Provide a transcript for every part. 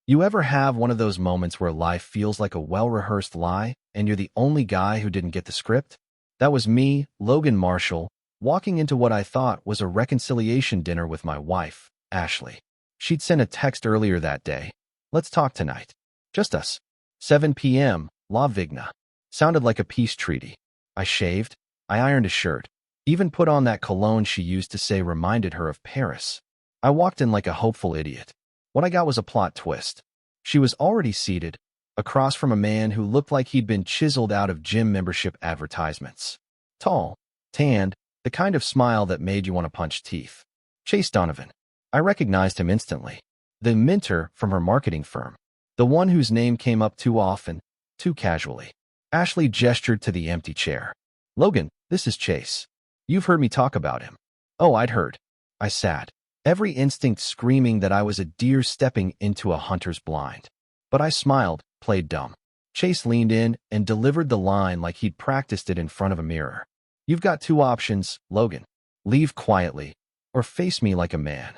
You ever have one of those moments where life feels like a well-rehearsed lie and you're the only guy who didn't get the script? That was me, Logan Marshall, walking into what I thought was a reconciliation dinner with my wife, Ashley. She'd sent a text earlier that day. Let's talk tonight. Just us. 7 p.m., La Vigna. Sounded like a peace treaty. I shaved. I ironed a shirt. Even put on that cologne she used to say reminded her of Paris. I walked in like a hopeful idiot. What I got was a plot twist. She was already seated, across from a man who looked like he'd been chiseled out of gym membership advertisements. Tall, tanned, the kind of smile that made you want to punch teeth. Chase Donovan. I recognized him instantly. The mentor from her marketing firm. The one whose name came up too often, too casually. Ashley gestured to the empty chair. Logan, this is Chase. You've heard me talk about him. Oh, I'd heard. I sat, every instinct screaming that I was a deer stepping into a hunter's blind. But I smiled, played dumb. Chase leaned in and delivered the line like he'd practiced it in front of a mirror. You've got two options, Logan. Leave quietly, or face me like a man.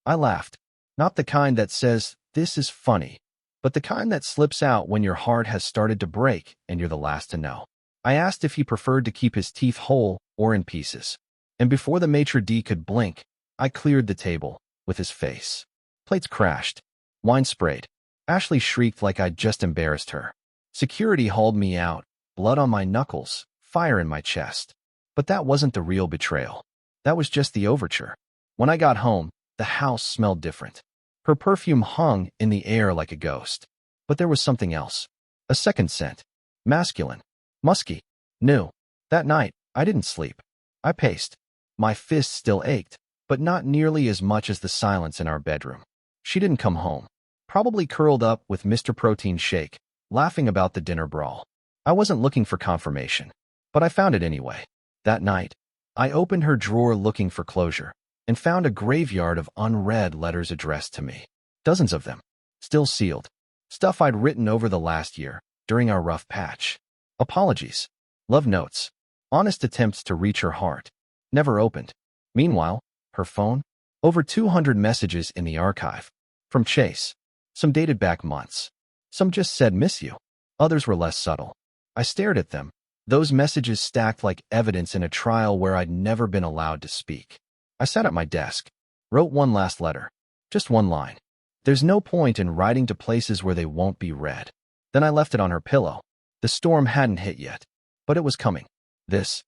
I laughed. Not the kind that says, this is funny, but the kind that slips out when your heart has started to break and you're the last to know. I asked if he preferred to keep his teeth whole or in pieces. And before the maitre d' could blink, I cleared the table with his face. Plates crashed. Wine sprayed. Ashley shrieked like I'd just embarrassed her. Security hauled me out, blood on my knuckles, fire in my chest. But that wasn't the real betrayal. That was just the overture. When I got home, the house smelled different. Her perfume hung in the air like a ghost. But there was something else. A second scent. Masculine. Musky. New. That night, I didn't sleep. I paced. My fists still ached, but not nearly as much as the silence in our bedroom. She didn't come home. Probably curled up with Mr. Protein Shake, laughing about the dinner brawl. I wasn't looking for confirmation, but I found it anyway. That night, I opened her drawer looking for closure and found a graveyard of unread letters addressed to me. Dozens of them, still sealed. Stuff I'd written over the last year, during our rough patch. Apologies. Love notes. Honest attempts to reach her heart. Never opened. Meanwhile, her phone? Over 200 messages in the archive. From Chase. Some dated back months. Some just said miss you. Others were less subtle. I stared at them. Those messages stacked like evidence in a trial where I'd never been allowed to speak. I sat at my desk. Wrote one last letter. Just one line. There's no point in writing to places where they won't be read. Then I left it on her pillow. The storm hadn't hit yet, but it was coming. This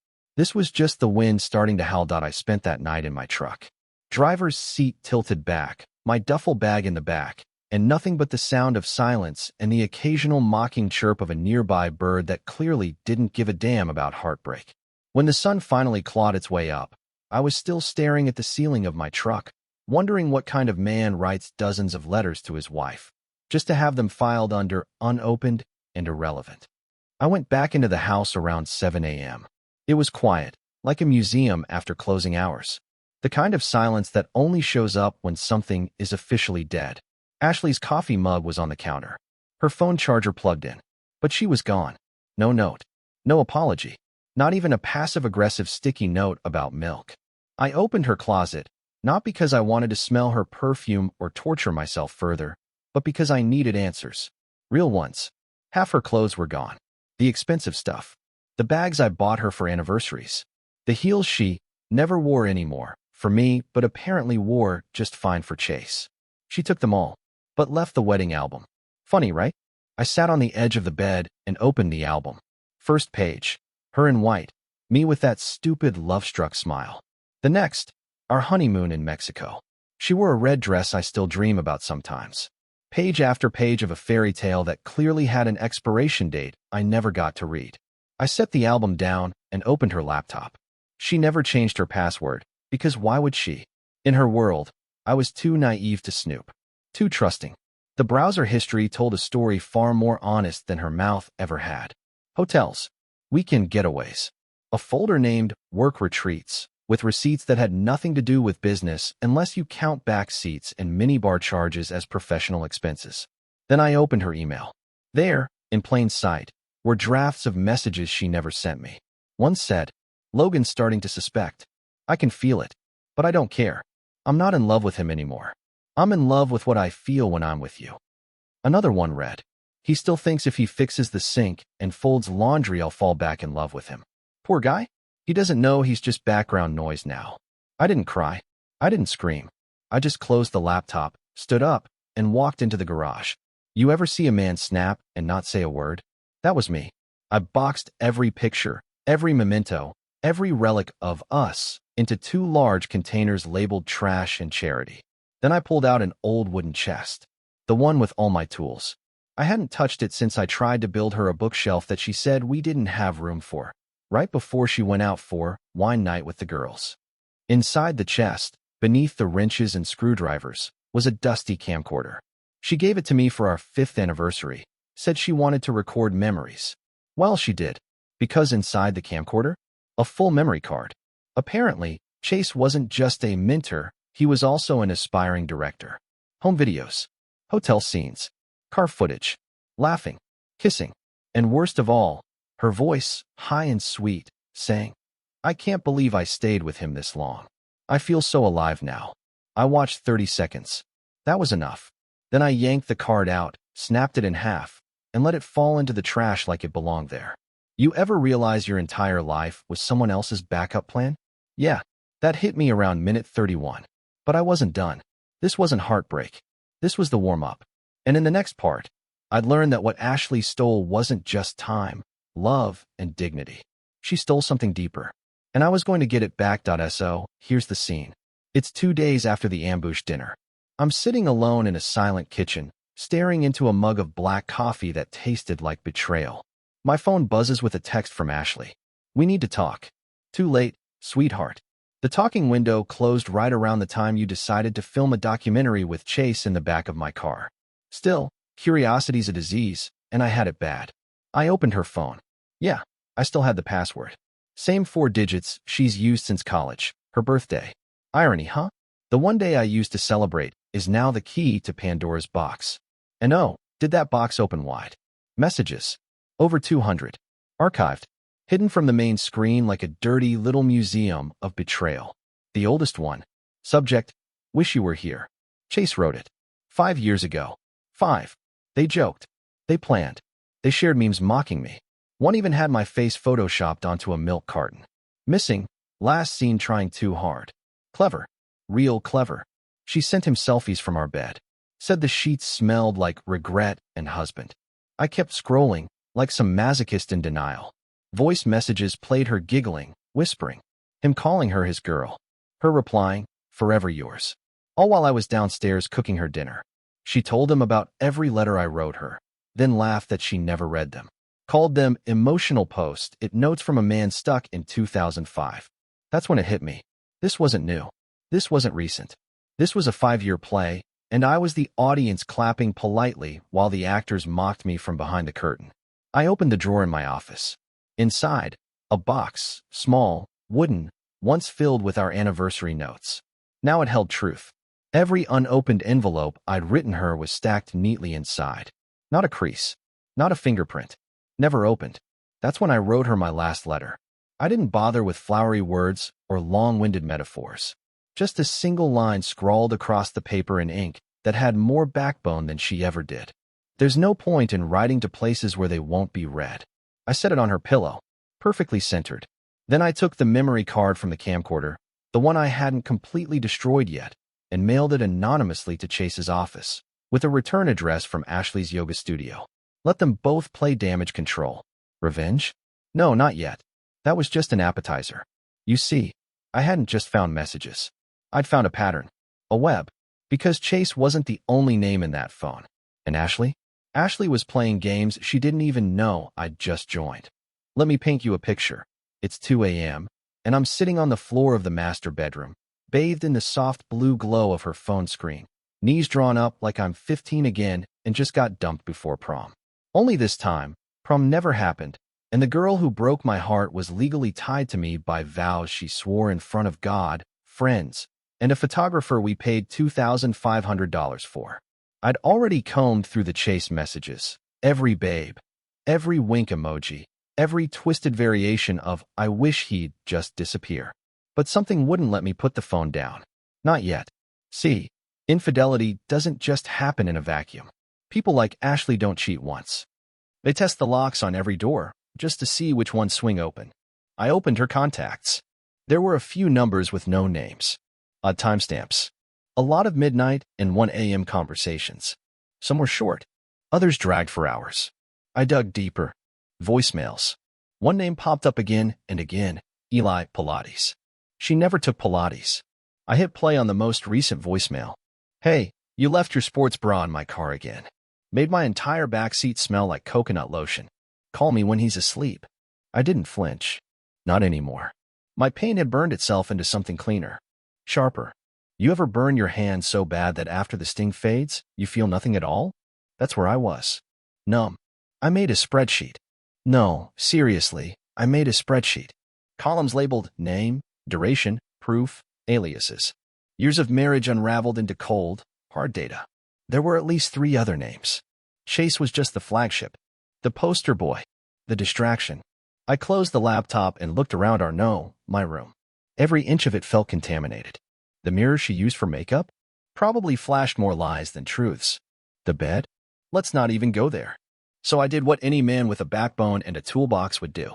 was just the wind starting to howl. I spent that night in my truck. Driver's seat tilted back, my duffel bag in the back, and nothing but the sound of silence and the occasional mocking chirp of a nearby bird that clearly didn't give a damn about heartbreak. When the sun finally clawed its way up, I was still staring at the ceiling of my truck, wondering what kind of man writes dozens of letters to his wife, just to have them filed under unopened and irrelevant. I went back into the house around 7 a.m. It was quiet, like a museum after closing hours. The kind of silence that only shows up when something is officially dead. Ashley's coffee mug was on the counter. Her phone charger plugged in. But she was gone. No note. No apology. Not even a passive-aggressive sticky note about milk. I opened her closet, not because I wanted to smell her perfume or torture myself further, but because I needed answers. Real ones. Half her clothes were gone. The expensive stuff. The bags I bought her for anniversaries. The heels she never wore anymore, for me, but apparently wore just fine for Chase. She took them all, but left the wedding album. Funny, right? I sat on the edge of the bed and opened the album. First page. Her in white. Me with that stupid love-struck smile. The next. Our honeymoon in Mexico. She wore a red dress I still dream about sometimes. Page after page of a fairy tale that clearly had an expiration date I never got to read. I set the album down and opened her laptop. She never changed her password, because why would she? In her world, I was too naive to snoop. Too trusting. The browser history told a story far more honest than her mouth ever had. Hotels. Weekend getaways. A folder named Work Retreats, with receipts that had nothing to do with business unless you count back seats and minibar charges as professional expenses. Then I opened her email. There, in plain sight, were drafts of messages she never sent me. One said, Logan's starting to suspect. I can feel it, but I don't care. I'm not in love with him anymore. I'm in love with what I feel when I'm with you. Another one read, "He still thinks if he fixes the sink and folds laundry, I'll fall back in love with him. Poor guy. He doesn't know he's just background noise now." I didn't cry. I didn't scream. I just closed the laptop, stood up, and walked into the garage. You ever see a man snap and not say a word? That was me. I boxed every picture, every memento, every relic of us into 2 large containers labeled trash and charity. Then I pulled out an old wooden chest, the one with all my tools. I hadn't touched it since I tried to build her a bookshelf that she said we didn't have room for, right before she went out for wine night with the girls. Inside the chest, beneath the wrenches and screwdrivers, was a dusty camcorder. She gave it to me for our 5th anniversary, said she wanted to record memories. Well, she did, because inside the camcorder, a full memory card. Apparently, Chase wasn't just a mentor, he was also an aspiring director. Home videos, hotel scenes, car footage, laughing, kissing, and worst of all, her voice, high and sweet, saying, "I can't believe I stayed with him this long. I feel so alive now." I watched 30 seconds. That was enough. Then I yanked the card out, snapped it in half, and let it fall into the trash like it belonged there. You ever realize your entire life was someone else's backup plan? Yeah, that hit me around minute 31. But I wasn't done. This wasn't heartbreak. This was the warm-up. And in the next part, I'd learned that what Ashley stole wasn't just time, love, and dignity. She stole something deeper. And I was going to get it back. So, here's the scene. It's 2 days after the ambush dinner. I'm sitting alone in a silent kitchen, staring into a mug of black coffee that tasted like betrayal. My phone buzzes with a text from Ashley. "We need to talk." "Too late, sweetheart." The talking window closed right around the time you decided to film a documentary with Chase in the back of my car. Still, curiosity's a disease, and I had it bad. I opened her phone. Yeah, I still had the password. Same 4 digits she's used since college, her birthday. Irony, huh? The one day I used to celebrate is now the key to Pandora's box. And oh, did that box open wide. Messages. Over 200. Archived. Hidden from the main screen like a dirty little museum of betrayal. The oldest one. Subject, "Wish you were here." Chase wrote it. 5 years ago. 5. They joked. They planned. They shared memes mocking me. One even had my face photoshopped onto a milk carton. Missing. Last seen trying too hard. Clever. Real clever. She sent him selfies from our bed. Said the sheets smelled like regret and husband. I kept scrolling, like some masochist in denial. Voice messages played her giggling, whispering. Him calling her his girl. Her replying, "Forever yours." All while I was downstairs cooking her dinner. She told him about every letter I wrote her, then laughed that she never read them. Called them emotional post-it notes from a man stuck in 2005. That's when it hit me. This wasn't new. This wasn't recent. This was a 5-year play, and I was the audience clapping politely while the actors mocked me from behind the curtain. I opened the drawer in my office. Inside, a box, small, wooden, once filled with our anniversary notes. Now it held truth. Every unopened envelope I'd written her was stacked neatly inside. Not a crease. Not a fingerprint. Never opened. That's when I wrote her my last letter. I didn't bother with flowery words or long-winded metaphors. Just a single line scrawled across the paper in ink that had more backbone than she ever did. There's no point in writing to places where they won't be read. I set it on her pillow, perfectly centered. Then I took the memory card from the camcorder, the one I hadn't completely destroyed yet, and mailed it anonymously to Chase's office, with a return address from Ashley's yoga studio. Let them both play damage control. Revenge? No, not yet. That was just an appetizer. You see, I hadn't just found messages. I'd found a pattern. A web. Because Chase wasn't the only name in that phone. And Ashley? Ashley was playing games she didn't even know I'd just joined. Let me paint you a picture. It's 2 a.m., and I'm sitting on the floor of the master bedroom, bathed in the soft blue glow of her phone screen, knees drawn up like I'm 15 again and just got dumped before prom. Only this time, prom never happened, and the girl who broke my heart was legally tied to me by vows she swore in front of God, friends, and a photographer we paid $2,500 for. I'd already combed through the Chase messages, every babe, every wink emoji, every twisted variation of "I wish he'd just disappear." But something wouldn't let me put the phone down. Not yet. See, infidelity doesn't just happen in a vacuum. People like Ashley don't cheat once. They test the locks on every door, just to see which ones swing open. I opened her contacts. There were a few numbers with no names. Odd timestamps. A lot of midnight and 1 a.m. conversations. Some were short. Others dragged for hours. I dug deeper. Voicemails. One name popped up again and again. Eli Pilates. She never took Pilates. I hit play on the most recent voicemail. Hey, you left your sports bra in my car again. Made my entire backseat smell like coconut lotion. Call me when he's asleep. I didn't flinch. Not anymore. My pain had burned itself into something cleaner. Sharper. You ever burn your hand so bad that after the sting fades, you feel nothing at all? That's where I was. Numb. I made a spreadsheet. No, seriously, I made a spreadsheet. Columns labeled name, duration, proof, aliases. Years of marriage unraveled into cold, hard data. There were at least 3 other names. Chase was just the flagship, the poster boy, the distraction. I closed the laptop and looked around my room. Every inch of it felt contaminated. The mirror she used for makeup probably flashed more lies than truths. The bed? Let's not even go there. So I did what any man with a backbone and a toolbox would do.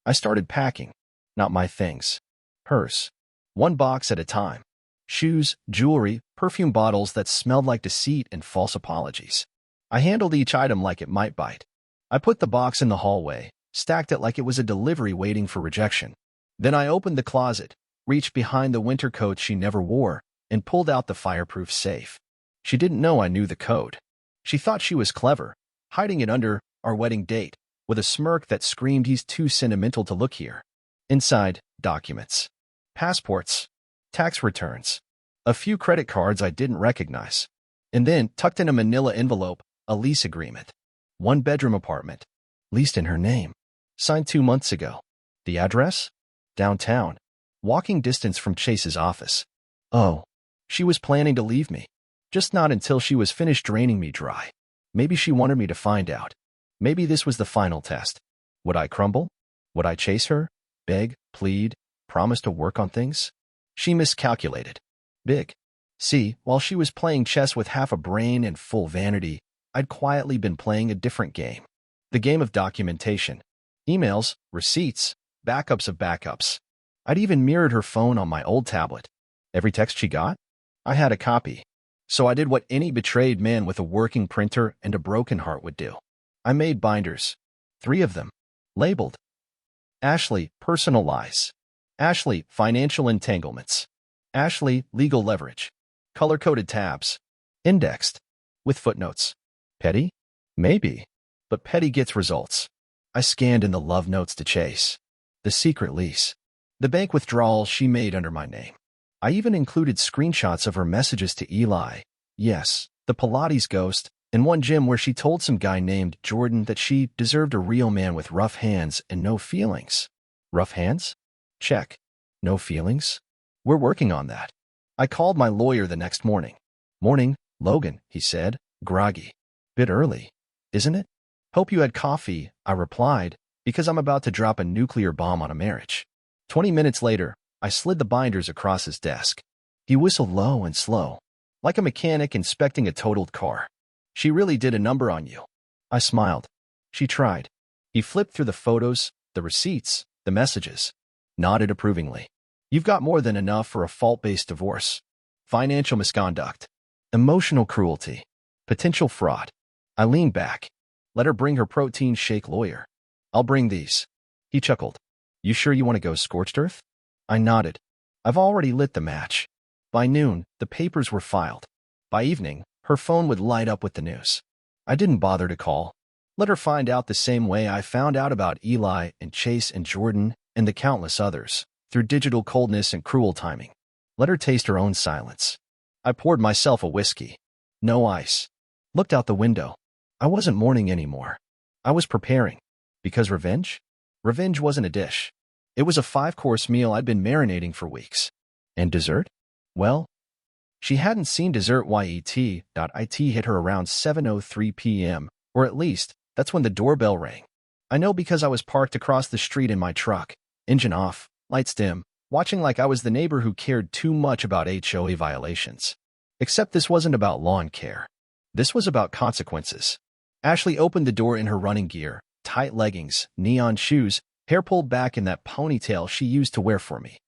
I started packing. Not my things. Hers. One box at a time. Shoes, jewelry, perfume bottles that smelled like deceit and false apologies. I handled each item like it might bite. I put the box in the hallway, stacked it like it was a delivery waiting for rejection. Then I opened the closet, reached behind the winter coat she never wore, and pulled out the fireproof safe. She didn't know I knew the code. She thought she was clever, hiding it under our wedding date, with a smirk that screamed he's too sentimental to look here. Inside, documents. Passports. Tax returns. A few credit cards I didn't recognize. And then, tucked in a manila envelope, a lease agreement. 1-bedroom apartment. Leased in her name. Signed 2 months ago. The address? Downtown. Walking distance from Chase's office. Oh, she was planning to leave me. Just not until she was finished draining me dry. Maybe she wanted me to find out. Maybe this was the final test. Would I crumble? Would I chase her? Beg, plead, promise to work on things? She miscalculated. Big. See, while she was playing chess with half a brain and full vanity, I'd quietly been playing a different game. The game of documentation. Emails, receipts, backups of backups. I'd even mirrored her phone on my old tablet. Every text she got? I had a copy. So I did what any betrayed man with a working printer and a broken heart would do. I made binders. 3 of them. Labeled. Ashley, personal lies. Ashley, financial entanglements. Ashley, legal leverage. Color-coded tabs. Indexed. With footnotes. Petty? Maybe. But petty gets results. I scanned in the love notes to Chase. The secret lease. The bank withdrawals she made under my name. I even included screenshots of her messages to Eli. Yes, the Pilates ghost, and one gym where she told some guy named Jordan that she deserved a real man with rough hands and no feelings. Rough hands? Check. No feelings? We're working on that. I called my lawyer the next morning. Morning, Logan, he said, groggy. Bit early, isn't it? Hope you had coffee, I replied, because I'm about to drop a nuclear bomb on a marriage. 20 minutes later, I slid the binders across his desk. He whistled low and slow, like a mechanic inspecting a totaled car. She really did a number on you. I smiled. She tried. He flipped through the photos, the receipts, the messages. Nodded approvingly. You've got more than enough for a fault-based divorce. Financial misconduct. Emotional cruelty. Potential fraud. I leaned back. Let her bring her protein shake lawyer. I'll bring these. He chuckled. You sure you want to go scorched earth? I nodded. I've already lit the match. By noon, the papers were filed. By evening, her phone would light up with the news. I didn't bother to call. Let her find out the same way I found out about Eli and Chase and Jordan and the countless others, through digital coldness and cruel timing. Let her taste her own silence. I poured myself a whiskey. No ice. Looked out the window. I wasn't mourning anymore. I was preparing. Because revenge? Revenge wasn't a dish. It was a 5-course meal I'd been marinating for weeks. And dessert? Well, she hadn't seen dessert yet. It hit her around 7:03 p.m., or at least, that's when the doorbell rang. I know because I was parked across the street in my truck, engine off, lights dim, watching like I was the neighbor who cared too much about HOA violations. Except this wasn't about lawn care. This was about consequences. Ashley opened the door in her running gear, tight leggings, neon shoes, hair pulled back in that ponytail she used to wear for me.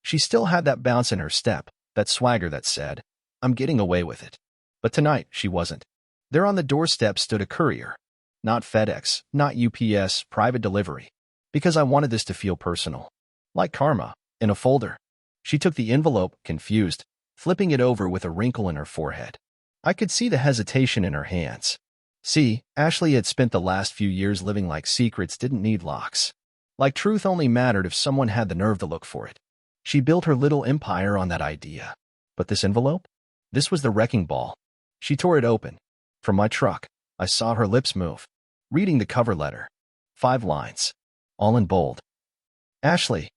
She still had that bounce in her step, that swagger that said, "I'm getting away with it." But tonight, she wasn't. There on the doorstep stood a courier. Not FedEx, not UPS, private delivery. Because I wanted this to feel personal. Like karma, in a folder. She took the envelope, confused, flipping it over with a wrinkle in her forehead. I could see the hesitation in her hands. See, Ashley had spent the last few years living like secrets didn't need locks. Like truth only mattered if someone had the nerve to look for it. She built her little empire on that idea. But this envelope? This was the wrecking ball. She tore it open. From my truck, I saw her lips move, reading the cover letter. 5 lines. All in bold. Ashley,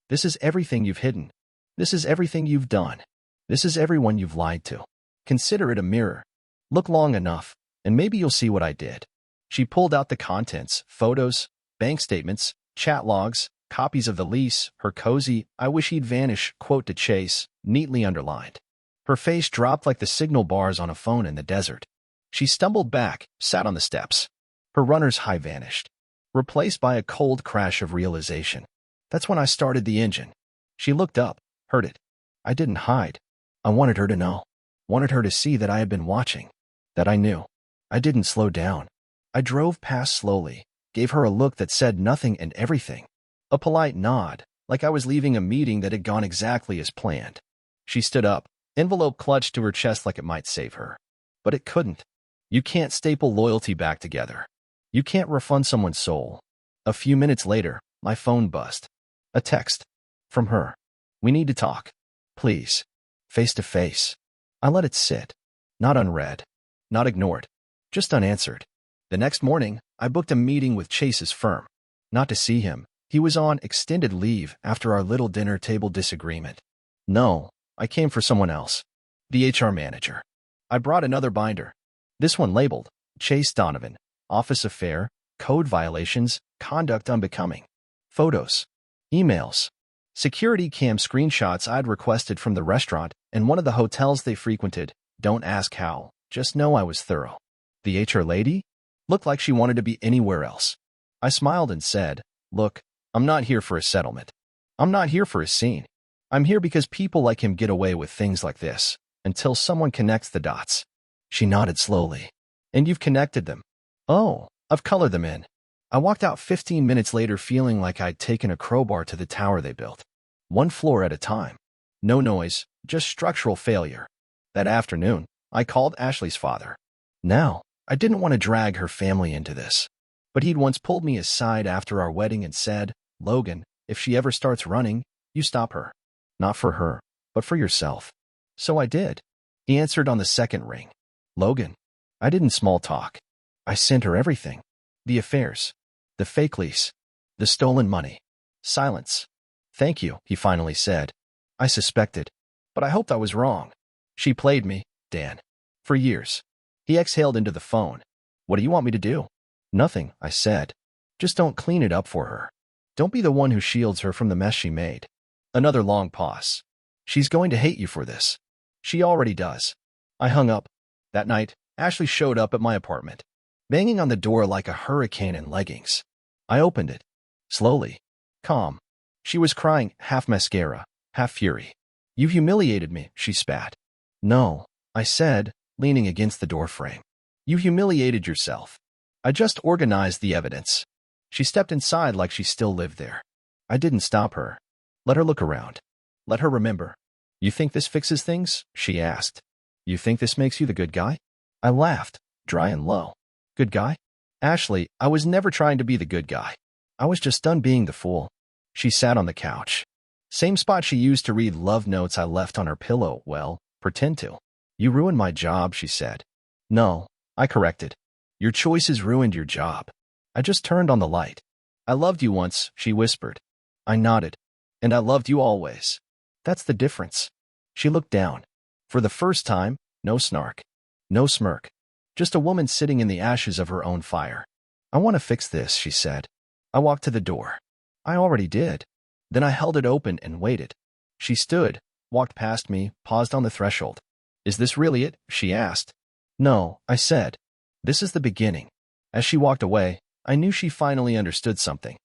this is everything you've hidden. This is everything you've done. This is everyone you've lied to. Consider it a mirror. Look long enough, and maybe you'll see what I did. She pulled out the contents, photos, bank statements, chat logs, copies of the lease, her cozy, "I wish he'd vanish" quote to Chase, neatly underlined. Her face dropped like the signal bars on a phone in the desert. She stumbled back, sat on the steps. Her runner's high vanished, replaced by a cold crash of realization. That's when I started the engine. She looked up, heard it. I didn't hide. I wanted her to know. Wanted her to see that I had been watching. That I knew. I didn't slow down. I drove past slowly, gave her a look that said nothing and everything. A polite nod, like I was leaving a meeting that had gone exactly as planned. She stood up, envelope clutched to her chest like it might save her. But it couldn't. You can't staple loyalty back together. You can't refund someone's soul. A few minutes later, my phone buzzed. A text. From her. "We need to talk. Please. Face to face." I let it sit. Not unread. Not ignored. Just unanswered. The next morning, I booked a meeting with Chase's firm. Not to see him. He was on extended leave after our little dinner table disagreement. No, I came for someone else. The HR manager. I brought another binder. This one labeled, Chase Donovan, Office Affair, Code Violations, Conduct Unbecoming. Photos. Emails. Security cam screenshots I'd requested from the restaurant and one of the hotels they frequented. Don't ask how. Just know I was thorough. The HR lady? Looked like she wanted to be anywhere else. I smiled and said, "Look, I'm not here for a settlement. I'm not here for a scene. I'm here because people like him get away with things like this, until someone connects the dots." She nodded slowly. "And you've connected them." "Oh, I've colored them in." I walked out 15 minutes later feeling like I'd taken a crowbar to the tower they built. One floor at a time. No noise, just structural failure. That afternoon, I called Ashley's father. Now, I didn't want to drag her family into this. But he'd once pulled me aside after our wedding and said, "Logan, if she ever starts running, you stop her. Not for her, but for yourself." So I did. He answered on the second ring. "Logan, I didn't small talk. I sent her everything. The affairs. The fake lease. The stolen money." Silence. "Thank you," he finally said. "I suspected. But I hoped I was wrong. She played me, Dan. For years." He exhaled into the phone. "What do you want me to do?" "Nothing," I said. "Just don't clean it up for her. Don't be the one who shields her from the mess she made." Another long pause. "She's going to hate you for this. She already does." I hung up. That night, Ashley showed up at my apartment, banging on the door like a hurricane in leggings. I opened it. Slowly. Calm. She was crying, half mascara, half fury. "You humiliated me," she spat. "No," I said, leaning against the doorframe. "You humiliated yourself. I just organized the evidence." She stepped inside like she still lived there. I didn't stop her. Let her look around. Let her remember. "You think this fixes things?" she asked. "You think this makes you the good guy?" I laughed, dry and low. "Good guy?" "Ashley, I was never trying to be the good guy. I was just done being the fool." She sat on the couch. Same spot she used to read love notes I left on her pillow. "Well, pretend to." "You ruined my job," she said. "No," I corrected. "Your choices ruined your job." I just turned on the light. "I loved you once," she whispered. I nodded. "And I loved you always. That's the difference." She looked down. For the first time, no snark. No smirk. Just a woman sitting in the ashes of her own fire. "I want to fix this," she said. I walked to the door. I already did. Then I held it open and waited. She stood, walked past me, paused on the threshold. "Is this really it?" she asked. No, I said. This is the beginning. As she walked away, I knew she finally understood something.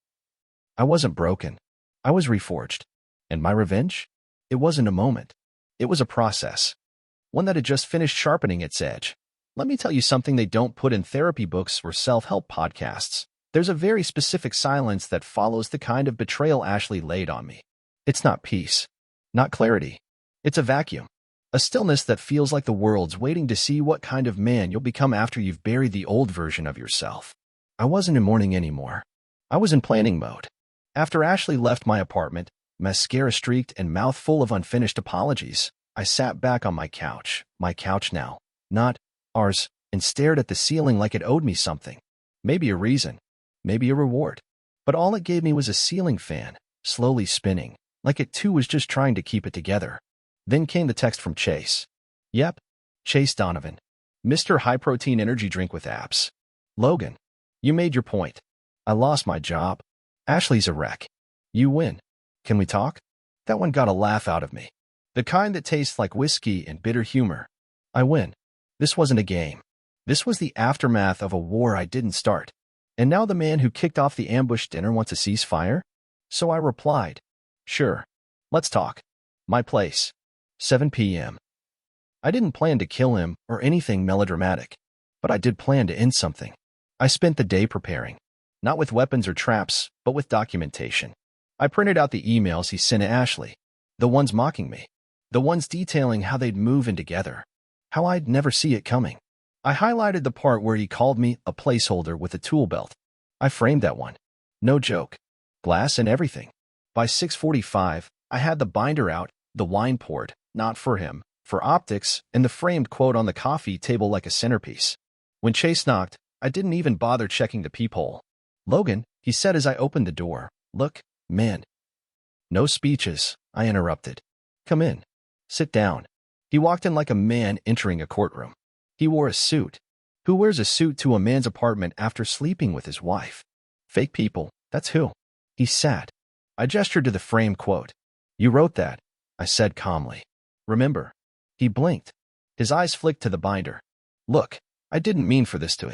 I wasn't broken. I was reforged. And my revenge? It wasn't a moment. It was a process. One that had just finished sharpening its edge. Let me tell you something they don't put in therapy books or self-help podcasts. There's a very specific silence that follows the kind of betrayal Ashley laid on me. It's not peace. Not clarity. It's a vacuum. A stillness that feels like the world's waiting to see what kind of man you'll become after you've buried the old version of yourself. I wasn't in mourning anymore. I was in planning mode. After Ashley left my apartment, mascara streaked and mouth full of unfinished apologies, I sat back on my couch now, not ours, and stared at the ceiling like it owed me something. Maybe a reason, maybe a reward. But all it gave me was a ceiling fan, slowly spinning, like it too was just trying to keep it together. Then came the text from Chase. Yep, Chase Donovan. Mr. High Protein Energy Drink with Abs. Logan, you made your point. I lost my job. Ashley's a wreck. You win. Can we talk? That one got a laugh out of me. The kind that tastes like whiskey and bitter humor. I win. This wasn't a game. This was the aftermath of a war I didn't start. And now the man who kicked off the ambush dinner wants a ceasefire? So I replied, sure. Let's talk. My place. 7 p.m. I didn't plan to kill him or anything melodramatic, but I did plan to end something. I spent the day preparing, not with weapons or traps, but with documentation. I printed out the emails he sent to Ashley, the ones mocking me, the ones detailing how they'd move in together, how I'd never see it coming. I highlighted the part where he called me a placeholder with a tool belt. I framed that one. No joke. Glass and everything. By 6:45, I had the binder out, the wine poured, not for him, for optics, and the framed quote on the coffee table like a centerpiece. When Chase knocked, I didn't even bother checking the peephole. Logan, he said as I opened the door, look, man. No speeches, I interrupted. Come in. Sit down. He walked in like a man entering a courtroom. He wore a suit. Who wears a suit to a man's apartment after sleeping with his wife? Fake people, that's who. He sat. I gestured to the framed quote. You wrote that, I said calmly. Remember? He blinked. His eyes flicked to the binder. Look, I didn't mean for this to.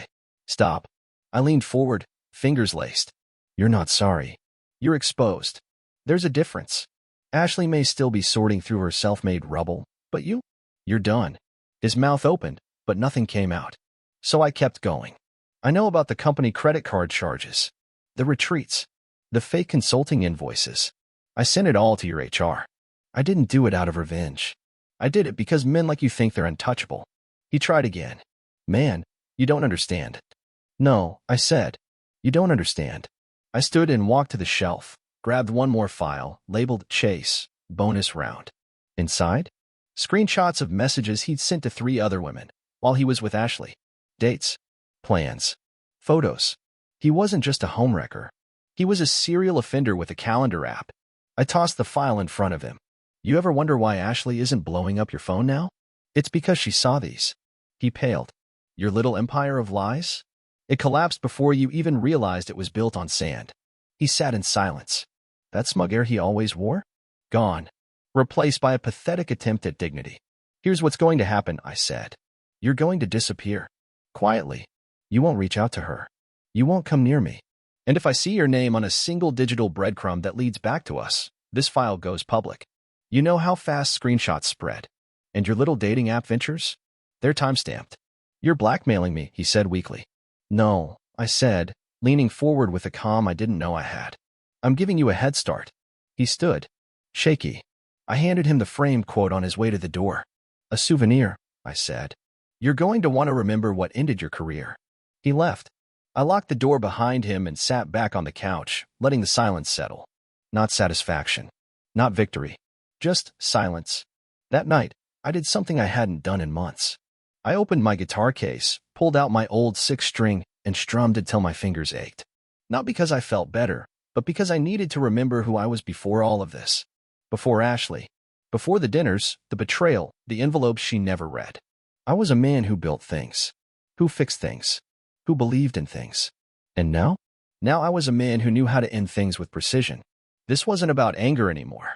Stop. I leaned forward, fingers laced. You're not sorry. You're exposed. There's a difference. Ashley may still be sorting through her self-made rubble, but you're done. His mouth opened, but nothing came out. So I kept going. I know about the company credit card charges, the retreats, the fake consulting invoices. I sent it all to your HR. I didn't do it out of revenge. I did it because men like you think they're untouchable. He tried again. Man, you don't understand. No, I said. You don't understand. I stood and walked to the shelf, grabbed one more file, labeled Chase, bonus round. Inside? Screenshots of messages he'd sent to 3 other women while he was with Ashley. Dates. Plans. Photos. He wasn't just a homewrecker. He was a serial offender with a calendar app. I tossed the file in front of him. You ever wonder why Ashley isn't blowing up your phone now? It's because she saw these. He paled. Your little empire of lies? It collapsed before you even realized it was built on sand. He sat in silence. That smug air he always wore? Gone. Replaced by a pathetic attempt at dignity. Here's what's going to happen, I said. You're going to disappear. Quietly. You won't reach out to her. You won't come near me. And if I see your name on a single digital breadcrumb that leads back to us, this file goes public. You know how fast screenshots spread. And your little dating app ventures? They're timestamped. You're blackmailing me, he said weakly. No, I said, leaning forward with a calm I didn't know I had. I'm giving you a head start. He stood, shaky. I handed him the framed quote on his way to the door. A souvenir, I said. You're going to want to remember what ended your career. He left. I locked the door behind him and sat back on the couch, letting the silence settle. Not satisfaction. Not victory. Just silence. That night, I did something I hadn't done in months. I opened my guitar case, pulled out my old 6-string, and strummed until my fingers ached. Not because I felt better, but because I needed to remember who I was before all of this. Before Ashley. Before the dinners, the betrayal, the envelopes she never read. I was a man who built things. Who fixed things. Who believed in things. And now? Now I was a man who knew how to end things with precision. This wasn't about anger anymore.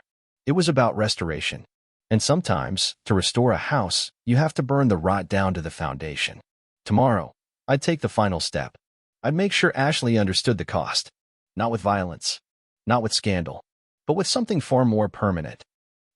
It was about restoration. And sometimes, to restore a house, you have to burn the rot down to the foundation. Tomorrow, I'd take the final step. I'd make sure Ashley understood the cost. Not with violence, not with scandal, but with something far more permanent.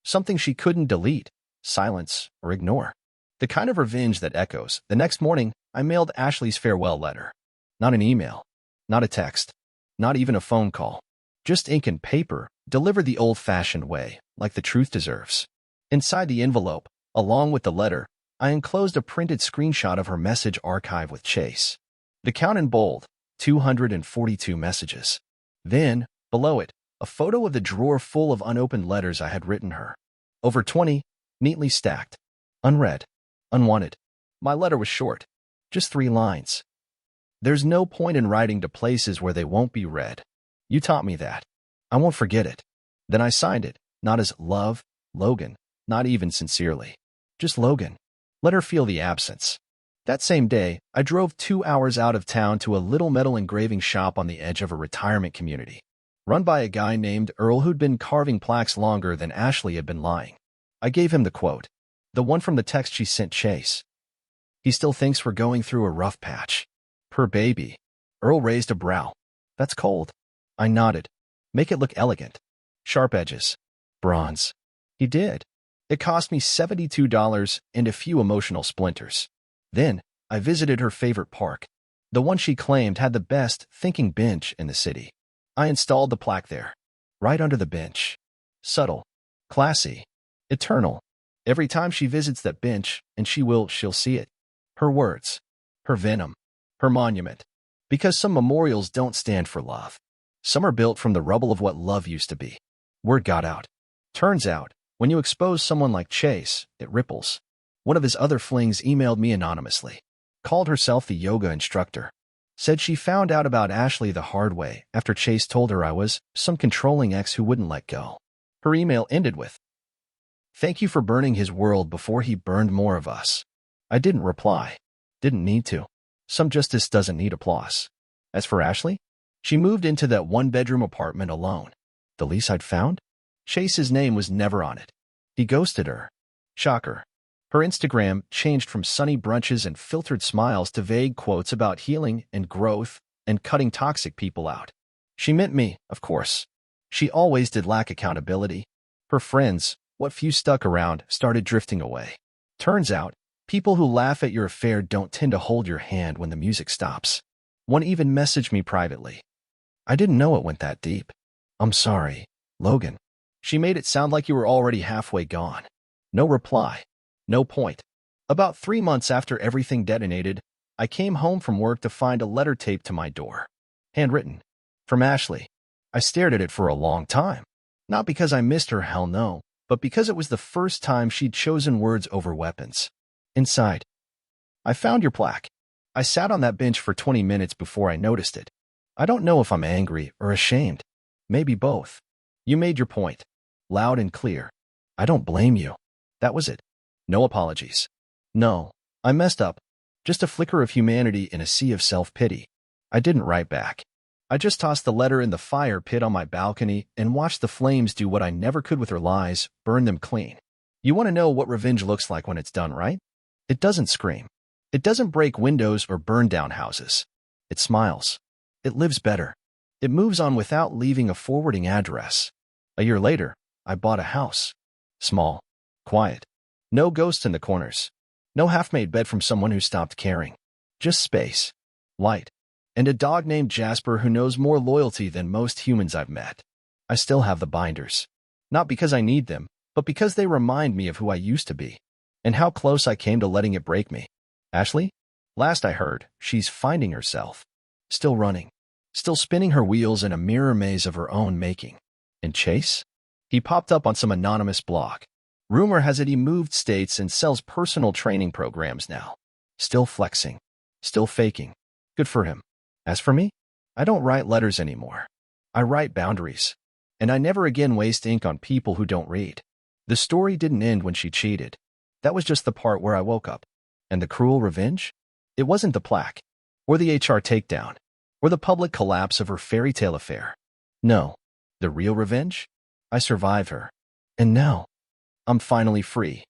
Something she couldn't delete, silence, or ignore. The kind of revenge that echoes. The next morning, I mailed Ashley's farewell letter. Not an email, not a text, not even a phone call. Just ink and paper, delivered the old-fashioned way, like the truth deserves. Inside the envelope, along with the letter, I enclosed a printed screenshot of her message archive with Chase. The count in bold, 242 messages. Then, below it, a photo of the drawer full of unopened letters I had written her. Over 20, neatly stacked. Unread. Unwanted. My letter was short. Just 3 lines. There's no point in writing to places where they won't be read. You taught me that. I won't forget it. Then I signed it, not as Love, Logan, not even sincerely. Just Logan. Let her feel the absence. That same day, I drove 2 hours out of town to a little metal engraving shop on the edge of a retirement community, run by a guy named Earl who'd been carving plaques longer than Ashley had been lying. I gave him the quote, the one from the text she sent Chase. He still thinks we're going through a rough patch. Per baby. Earl raised a brow. That's cold. I nodded. Make it look elegant. Sharp edges. Bronze. He did. It cost me $72 and a few emotional splinters. Then, I visited her favorite park, the one she claimed had the best thinking bench in the city. I installed the plaque there, right under the bench. Subtle, classy, eternal. Every time she visits that bench, and she'll see it. Her words, her venom, her monument. Because some memorials don't stand for love. Some are built from the rubble of what love used to be. Word got out. Turns out, when you expose someone like Chase, it ripples. One of his other flings emailed me anonymously. Called herself the yoga instructor. Said she found out about Ashley the hard way after Chase told her I was some controlling ex who wouldn't let go. Her email ended with, "Thank you for burning his world before he burned more of us." I didn't reply. Didn't need to. Some justice doesn't need applause. As for Ashley, she moved into that 1-bedroom apartment alone. The lease I'd found? Chase's name was never on it. He ghosted her. Shocker. Her Instagram changed from sunny brunches and filtered smiles to vague quotes about healing and growth and cutting toxic people out. She meant me, of course. She always did lack accountability. Her friends, what few stuck around, started drifting away. Turns out, people who laugh at your affair don't tend to hold your hand when the music stops. One even messaged me privately. I didn't know it went that deep. I'm sorry, Logan. She made it sound like you were already halfway gone. No reply. No point. About 3 months after everything detonated, I came home from work to find a letter taped to my door. Handwritten. From Ashley. I stared at it for a long time. Not because I missed her, hell no, but because it was the first time she'd chosen words over weapons. Inside. I found your plaque. I sat on that bench for 20 minutes before I noticed it. I don't know if I'm angry or ashamed. Maybe both. You made your point. Loud and clear. I don't blame you. That was it. No apologies. No, I messed up. Just a flicker of humanity in a sea of self-pity. I didn't write back. I just tossed the letter in the fire pit on my balcony and watched the flames do what I never could with her lies, burn them clean. You want to know what revenge looks like when it's done right? It doesn't scream. It doesn't break windows or burn down houses. It smiles. It lives better. It moves on without leaving a forwarding address. A year later, I bought a house. Small. Quiet. No ghosts in the corners. No half-made bed from someone who stopped caring. Just space. Light. And a dog named Jasper who knows more loyalty than most humans I've met. I still have the binders. Not because I need them, but because they remind me of who I used to be. And how close I came to letting it break me. Ashley? Last I heard, she's finding herself. Still running. Still spinning her wheels in a mirror maze of her own making. And Chase? He popped up on some anonymous blog. Rumor has it he moved states and sells personal training programs now. Still flexing. Still faking. Good for him. As for me, I don't write letters anymore. I write boundaries. And I never again waste ink on people who don't read. The story didn't end when she cheated. That was just the part where I woke up. And the cruel revenge? It wasn't the plaque, or the HR takedown, or the public collapse of her fairy tale affair. No. The real revenge? I survived her. And now, I'm finally free.